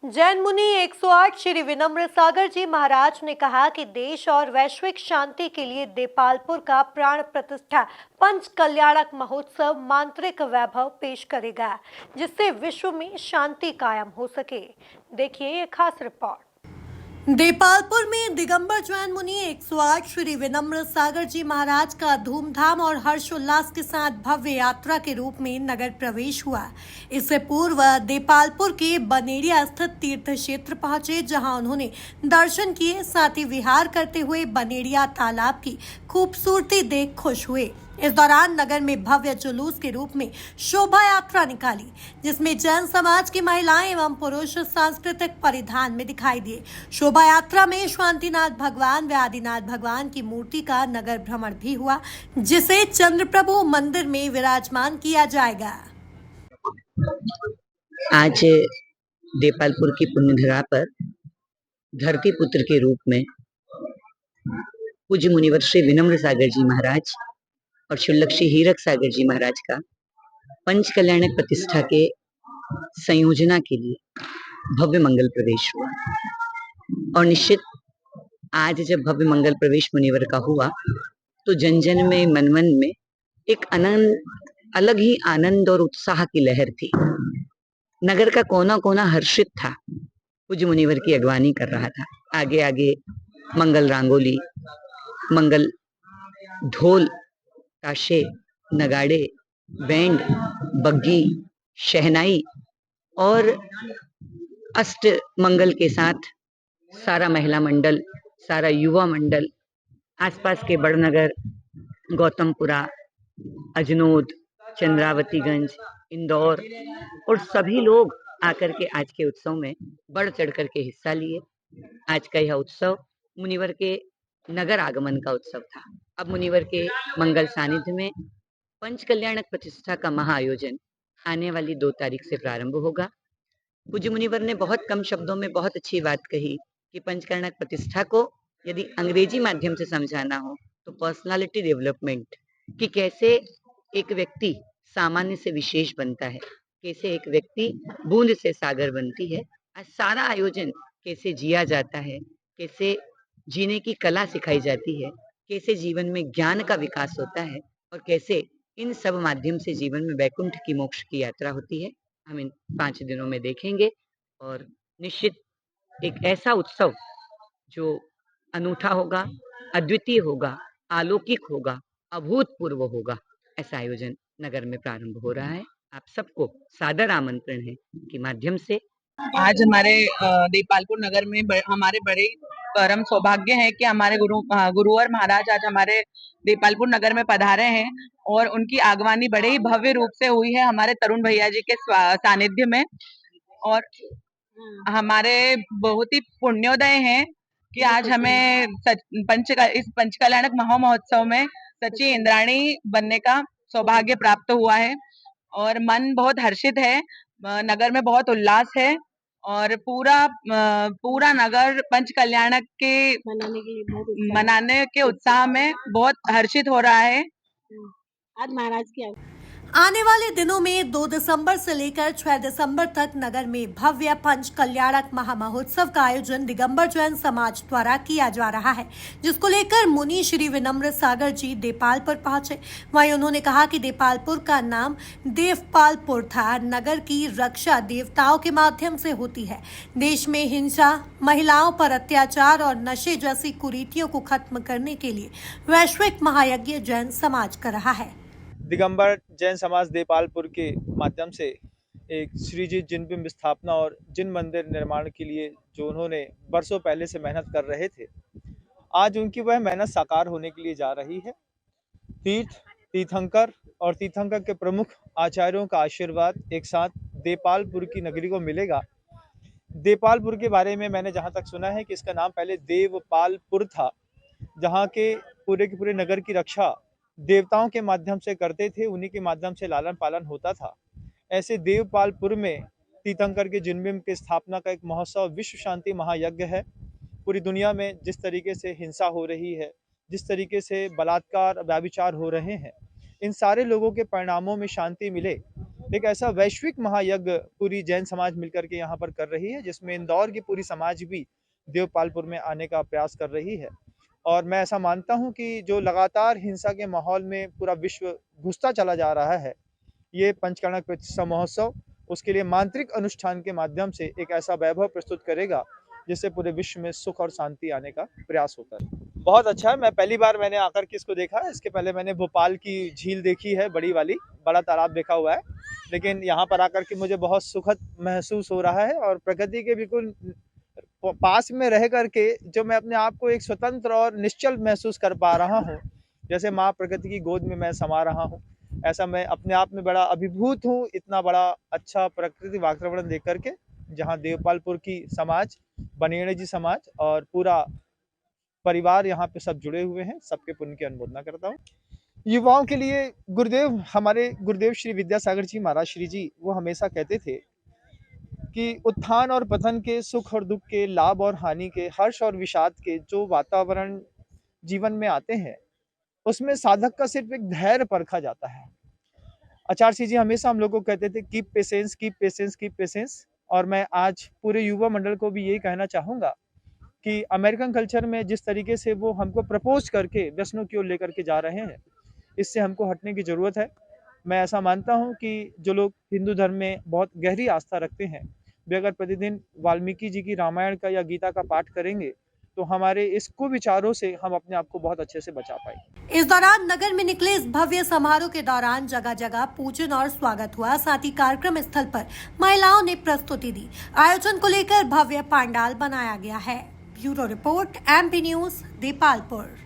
जैन मुनि 108 श्री विनम्र सागर जी महाराज ने कहा कि देश और वैश्विक शांति के लिए देपालपुर का प्राण प्रतिष्ठा पंच कल्याणक महोत्सव मांत्रिक वैभव पेश करेगा, जिससे विश्व में शांति कायम हो सके। देखिए ये खास रिपोर्ट। देपालपुर में दिगंबर जैन मुनि 108 श्री विनम्र सागर जी महाराज का धूमधाम और हर्षोल्लास के साथ भव्य यात्रा के रूप में नगर प्रवेश हुआ। इससे पूर्व देपालपुर के बनेड़िया स्थित तीर्थ क्षेत्र पहुंचे, जहां उन्होंने दर्शन किए, साथ ही विहार करते हुए बनेड़िया तालाब की खूबसूरती देख खुश हुए। इस दौरान नगर में भव्य जुलूस के रूप में शोभा यात्रा निकाली, जिसमें जैन समाज की महिलाएं एवं पुरुष सांस्कृतिक परिधान में दिखाई दिए। शोभा यात्रा में शांतिनाथ भगवान व आदिनाथ भगवान की मूर्ति का नगर भ्रमण भी हुआ, जिसे चंद्रप्रभु मंदिर में विराजमान किया जाएगा। आज देपालपुर की पुण्यधरा पर धरती पुत्र के रूप में पूज्य मुनिवर श्री विनम्र सागर जी महाराज और शुल्लक्षी हीरक सागर जी महाराज का पंच कल्याणक प्रतिष्ठा के संयोजना के लिए भव्य मंगल प्रवेश हुआ। और निश्चित आज जब भव्य मंगल प्रवेश मुनिवर का हुआ तो जन जन में मन मन में एक अलग ही आनंद और उत्साह की लहर थी। नगर का कोना कोना हर्षित था, पूज्य मुनिवर की अगवानी कर रहा था। आगे आगे मंगल रंगोली, मंगल ढोल, ताशे, नगाड़े, बैंड, बग्गी, शहनाई और अष्ट मंगल के साथ सारा महिला मंडल, सारा युवा मंडल, आसपास के बड़नगर, गौतमपुरा, अजनोद, चंद्रावतीगंज, इंदौर और सभी लोग आकर के आज के उत्सव में बढ़ चढ़ करके हिस्सा लिए। आज का यह उत्सव मुनिवर के नगर आगमन का उत्सव था। अब मुनिवर के मंगल सानिध्य में पंच कल्याणक प्रतिष्ठा का महाआयोजन आने वाली 2 तारीख से प्रारंभ होगा। पूज्य मुनिवर ने बहुत कम शब्दों में बहुत अच्छी बात कही कि पंच कल्याणक प्रतिष्ठा को यदि अंग्रेजी माध्यम से समझाना हो तो पर्सनालिटी डेवलपमेंट, कि कैसे एक व्यक्ति सामान्य से विशेष बनता है, कैसे एक व्यक्ति बूंद से सागर बनती है। आज सारा आयोजन कैसे जिया जाता है, कैसे जीने की कला सिखाई जाती है, कैसे जीवन में ज्ञान का विकास होता है और कैसे इन सब माध्यम से जीवन में वैकुंठ की मोक्ष की यात्रा होती है, हम इन 5 दिनों में देखेंगे। और निश्चित एक ऐसा उत्सव जो अनूठा होगा, अद्वितीय होगा, अलौकिक होगा, अभूतपूर्व होगा, ऐसा आयोजन नगर में प्रारंभ हो रहा है। आप सबको सादर आमंत्रण है कि माध्यम से आज हमारे देपालपुर नगर में हमारे बड़े परम सौभाग्य है कि हमारे गुरुवर महाराज आज हमारे देपालपुर नगर में पधारे हैं और उनकी आगवानी बड़े ही भव्य रूप से हुई है हमारे तरुण भैया जी के सानिध्य में। और हमारे बहुत ही पुण्योदय है कि आज हमें इस पंचकल्याणक महोत्सव में सच्ची इंद्राणी बनने का सौभाग्य प्राप्त हुआ है और मन बहुत हर्षित है। नगर में बहुत उल्लास है और पूरा नगर पंच कल्याणक के मनाने के उत्साह में बहुत हर्षित हो रहा है। आज महाराज की आने वाले दिनों में 2 दिसंबर से लेकर 6 दिसंबर तक नगर में भव्य पंच कल्याणक महामहोत्सव का आयोजन दिगंबर जैन समाज द्वारा किया जा रहा है, जिसको लेकर मुनि श्री विनम्र सागर जी देपालपुर पहुंचे। वहीं उन्होंने कहा कि देपालपुर का नाम देवपालपुर था। नगर की रक्षा देवताओं के माध्यम से होती है। देश में हिंसा, महिलाओं पर अत्याचार और नशे जैसी कुरीतियों को खत्म करने के लिए वैश्विक महायज्ञ जैन समाज कर रहा है। दिगंबर जैन समाज देपालपुर के माध्यम से एक श्री जी जिन बिंब स्थापना और जिन मंदिर निर्माण के लिए जो उन्होंने बरसों पहले से मेहनत कर रहे थे, आज उनकी वह मेहनत साकार होने के लिए जा रही है। तीर्थंकर और तीर्थंकर के प्रमुख आचार्यों का आशीर्वाद एक साथ देपालपुर की नगरी को मिलेगा। देपालपुर के बारे में मैंने जहाँ तक सुना है कि इसका नाम पहले देवपालपुर था, जहाँ के पूरे नगर की रक्षा देवताओं के माध्यम से करते थे, उन्हीं के माध्यम से लालन पालन होता था। ऐसे देवपालपुर में तीर्थंकर के जिनबिंब की स्थापना का एक महोत्सव विश्व शांति महायज्ञ है। पूरी दुनिया में जिस तरीके से हिंसा हो रही है, जिस तरीके से बलात्कार, व्यभिचार हो रहे हैं, इन सारे लोगों के परिणामों में शांति मिले, एक ऐसा वैश्विक महायज्ञ पूरी जैन समाज मिलकर के यहाँ पर कर रही है, जिसमें इंदौर की पूरी समाज भी देवपालपुर में आने का प्रयास कर रही है। और मैं ऐसा मानता हूँ कि जो लगातार हिंसा के माहौल में पूरा विश्व घुसता चला जा रहा है, ये पंचकर्णक प्रतिष्ठा महोत्सव उसके लिए मांत्रिक अनुष्ठान के माध्यम से एक ऐसा वैभव प्रस्तुत करेगा जिससे पूरे विश्व में सुख और शांति आने का प्रयास होता है। बहुत अच्छा है। मैं पहली बार मैंने आकर के इसको देखा है। इसके पहले मैंने भोपाल की झील देखी है, बड़ी वाली, बड़ा तालाब देखा हुआ है, लेकिन यहाँ पर आकर के मुझे बहुत सुखद महसूस हो रहा है और प्रकृति के बिल्कुल पास में रह करके जो मैं अपने आप को एक स्वतंत्र और निश्चल महसूस कर पा रहा हूँ, जैसे माँ प्रकृति की गोद में मैं समा रहा हूँ, ऐसा मैं अपने आप में बड़ा अभिभूत हूँ। इतना बड़ा अच्छा प्रकृति वातावरण देख करके, जहाँ देवपालपुर की समाज, बनेड़े जी समाज और पूरा परिवार यहाँ पे सब जुड़े हुए हैं, सबके पुण्य की अनुमोदना करता हूँ। युवाओं के लिए गुरुदेव, हमारे गुरुदेव श्री विद्यासागर जी महाराज श्री जी, वो हमेशा कहते थे कि उत्थान और पतन के, सुख और दुख के, लाभ और हानि के, हर्ष और विषाद के जो वातावरण जीवन में आते हैं, उसमें साधक का सिर्फ एक धैर्य परखा जाता है। आचार्य जी हमेशा हम लोग को कहते थे keep patience, keep patience, keep patience. और मैं आज पूरे युवा मंडल को भी यही कहना चाहूँगा कि अमेरिकन कल्चर में जिस तरीके से वो हमको प्रपोज करके व्यसनों की ओर लेकर के जा रहे हैं, इससे हमको हटने की ज़रूरत है। मैं ऐसा मानता हूँ कि जो लोग हिंदू धर्म में बहुत गहरी आस्था रखते हैं, वे अगर प्रतिदिन वाल्मीकि जी की रामायण का या गीता का पाठ करेंगे तो हमारे इस कुविचारों से हम अपने आप को बहुत अच्छे से बचा पाएंगे। इस दौरान नगर में निकले इस भव्य समारोह के दौरान जगह जगह पूजन और स्वागत हुआ। साथ ही कार्यक्रम स्थल पर महिलाओं ने प्रस्तुति दी। आयोजन को लेकर भव्य पंडाल बनाया गया है। Bureau report, MP news, Depalpur.